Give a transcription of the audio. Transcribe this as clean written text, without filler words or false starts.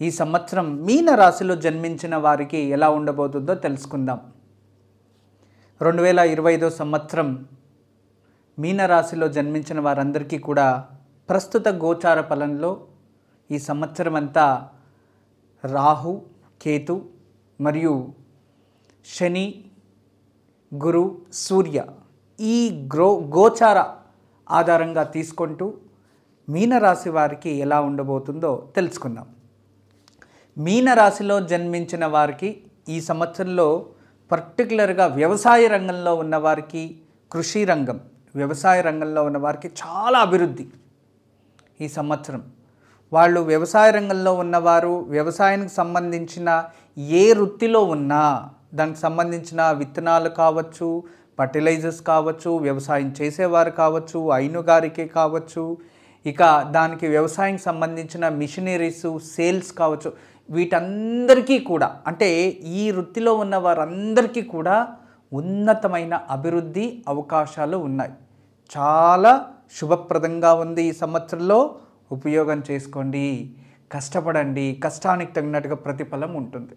ఈ సంవత్సరం మీన రాశిలో జన్మించిన వారికి ఎలా ఉండబోతుందో తెలుసుకుందాం. 2025 సంవత్సరం మీనరాశిలో జన్మించిన వారందరికీ కూడా ప్రస్తుత గోచార ఫలంలో ఈ సంవత్సరం అంతా రాహు, కేతు మరియు శని, గురు, సూర్య ఈ గోచార ఆధారంగా తీసుకుంటూ మీనరాశి వారికి ఎలా ఉండబోతుందో తెలుసుకుందాం. మీనరాశిలో జన్మించిన వారికి ఈ సంవత్సరంలో పర్టికులర్గా వ్యవసాయ రంగంలో ఉన్నవారికి, కృషి రంగం వ్యవసాయ రంగంలో ఉన్నవారికి చాలా అభివృద్ధి ఈ సంవత్సరం. వాళ్ళు వ్యవసాయ రంగంలో ఉన్నవారు వ్యవసాయానికి సంబంధించిన ఏ వృత్తిలో ఉన్నా దానికి సంబంధించిన విత్తనాలు కావచ్చు, ఫర్టిలైజర్స్ కావచ్చు, వ్యవసాయం చేసేవారు కావచ్చు, హైనుగారికే కావచ్చు, ఇక దానికి వ్యవసాయానికి సంబంధించిన మిషనరీస్, సేల్స్ కావచ్చు, వీటందరికీ కూడా అంటే ఈ వృత్తిలో ఉన్న వారందరికీ కూడా ఉన్నతమైన అభివృద్ధి అవకాశాలు ఉన్నాయి. చాలా శుభప్రదంగా ఉంది. ఈ సంవత్సరంలో ఉపయోగం చేసుకోండి, కష్టపడండి, కష్టానికి తగినట్టుగా ప్రతిఫలం ఉంటుంది.